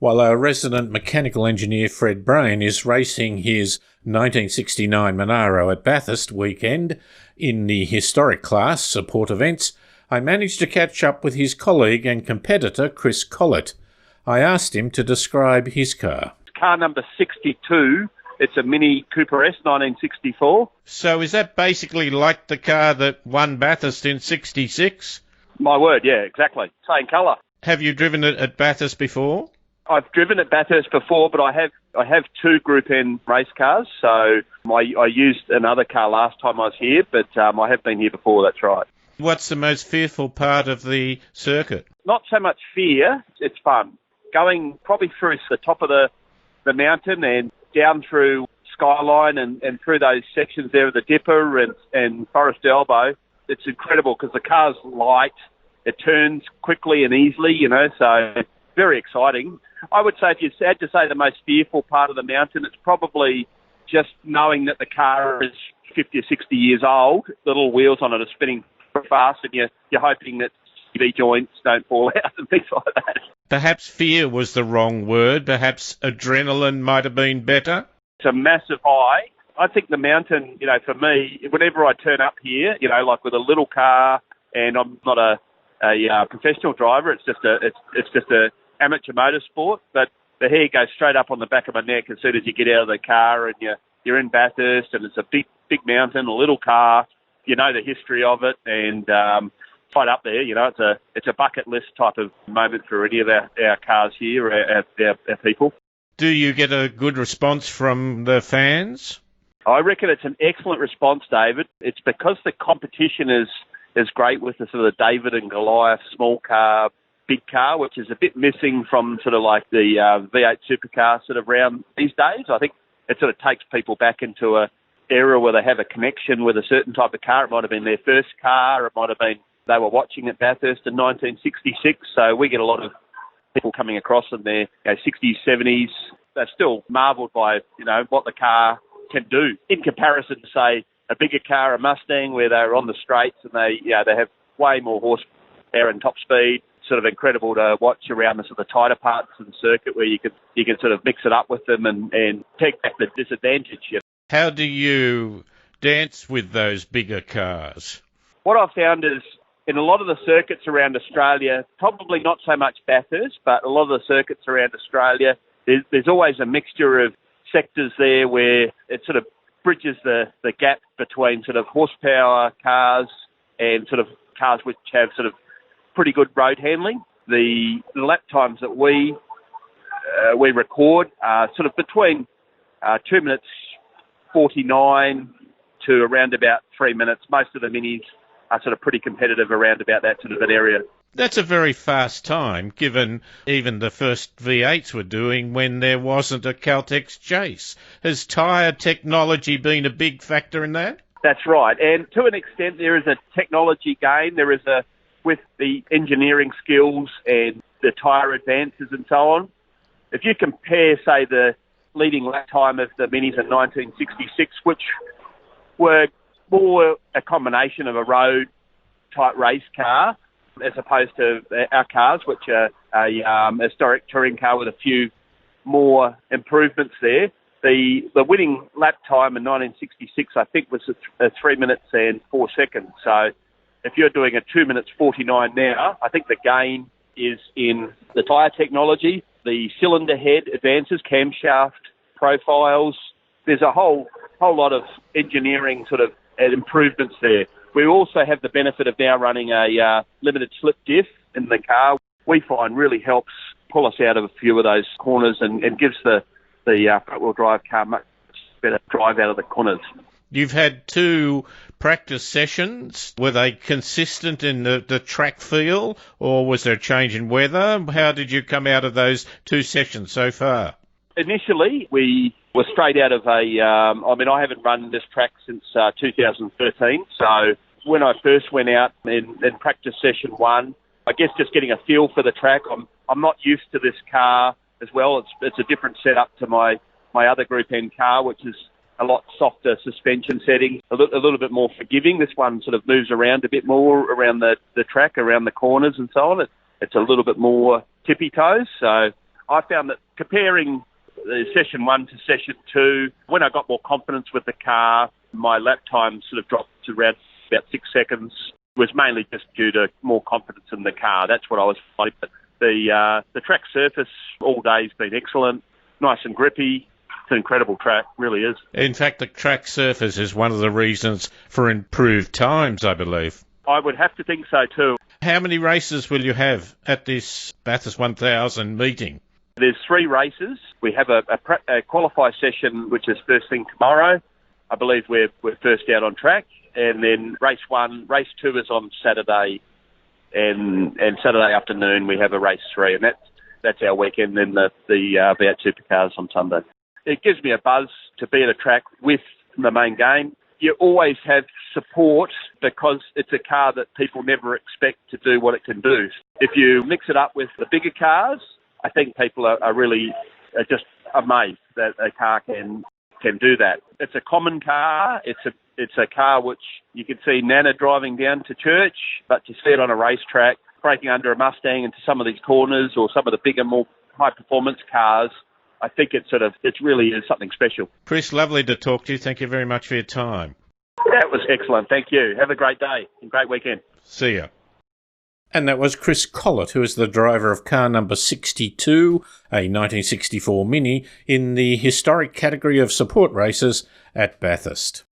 while our resident mechanical engineer Fred Brain is racing his 1969 Monaro at Bathurst weekend in the historic class support events, I managed to catch up with his colleague and competitor Chris Collett. I asked him to describe his car. Car number 62, it's a Mini Cooper S 1964. So is that basically like the car that won Bathurst in 66? My word, yeah, exactly. Same colour. Have you driven it at Bathurst before? I've driven at Bathurst before, but I have two Group N race cars. So I used another car last time I was here, but I have been here before, that's right. What's the most fearful part of the circuit? Not so much fear, it's fun. Going probably through the top of the mountain and down through Skyline and through those sections there of the Dipper and Forest Elbow, it's incredible because the car's light, it turns quickly and easily, so very exciting. I would say if you had to say the most fearful part of the mountain, it's probably just knowing that the car is 50 or 60 years old. The little wheels on it are spinning fast and you're hoping that CV joints don't fall out and things like that. Perhaps fear was the wrong word. Perhaps adrenaline might have been better. It's a massive high. I think the mountain, for me, whenever I turn up here, like with a little car, and I'm not a professional driver, it's just a amateur motorsport, but the hair goes straight up on the back of my neck as soon as you get out of the car and you're in Bathurst and it's a big mountain, a little car, the history of it, and right up there, it's a bucket list type of moment for any of our cars here, our people. Do you get a good response from the fans? I reckon it's an excellent response, David. It's because the competition is great with the sort of David and Goliath small car, big car, which is a bit missing from sort of like the V8 supercar sort of round these days. I think it sort of takes people back into a era where they have a connection with a certain type of car. It might have been their first car. It might have been they were watching at Bathurst in 1966. So we get a lot of people coming across in their 60s, 70s. They're still marvelled by, what the car can do in comparison to, say, a bigger car, a Mustang, where they're on the straights and they have way more horsepower and top speed. Sort of incredible to watch around the sort of tighter parts of the circuit where you can sort of mix it up with them and take back the disadvantage. How do you dance with those bigger cars? What I've found is in a lot of the circuits around Australia, probably not so much Bathurst, but a lot of the circuits around Australia, there's always a mixture of sectors there where it sort of bridges the gap between sort of horsepower cars and sort of cars which have sort of pretty good road handling. The lap times that we record are sort of between 2 minutes 49 to around about 3 minutes. Most of the minis are sort of pretty competitive around about that sort of an area. That's a very fast time, given even the first V8s were doing when there wasn't a Caltex chase. Has tyre technology been a big factor in that? That's right. And to an extent, there is a technology gain. There is with the engineering skills and the tyre advances and so on. If you compare, say, the leading lap time of the minis in 1966, which were more a combination of a road-type race car, as opposed to our cars, which are a historic touring car with a few more improvements there. The winning lap time in 1966, I think, was 3 minutes and 4 seconds. So if you're doing a 2 minutes 49 now, I think the gain is in the tyre technology, the cylinder head advances, camshaft profiles. There's a whole lot of engineering sort of improvements there. We also have the benefit of now running a limited slip diff in the car. We find really helps pull us out of a few of those corners and gives the front-wheel drive car much better drive out of the corners. You've had 2 practice sessions. Were they consistent in the track feel, or was there a change in weather? How did you come out of those 2 sessions so far? Initially, we were straight out of I haven't run this track since 2013, so when I first went out in practice session 1, I guess just getting a feel for the track. I'm not used to this car as well. It's a different setup to my other Group N car, which is a lot softer suspension setting, a little bit more forgiving. This one sort of moves around a bit more around the track, around the corners and so on. It's a little bit more tippy-toes, so I found that comparing session 1 to session 2, when I got more confidence with the car, my lap time sort of dropped to around about 6 seconds. It was mainly just due to more confidence in the car. That's what I was finding. But the track surface all day has been excellent, nice and grippy. It's an incredible track, really is. In fact, the track surface is one of the reasons for improved times, I believe. I would have to think so too. How many races will you have at this Bathurst 1000 meeting? There's 3 races. We have a qualify session, which is first thing tomorrow. I believe we're first out on track. And then race 1, race 2 is on Saturday. And Saturday afternoon we have a race 3. And that's our weekend. Then the V8 Supercars on Sunday. It gives me a buzz to be at a track with the main game. You always have support because it's a car that people never expect to do what it can do. If you mix it up with the bigger cars, I think people are really just amazed that a car can do that. It's a common car. It's a car which you can see Nana driving down to church, but to see it on a racetrack, breaking under a Mustang into some of these corners or some of the bigger, more high-performance cars, I think it really is something special. Chris, lovely to talk to you. Thank you very much for your time. That was excellent. Thank you. Have a great day and great weekend. See ya. And that was Chris Collett, who is the driver of car number 62, a 1964 Mini, in the historic category of support races at Bathurst.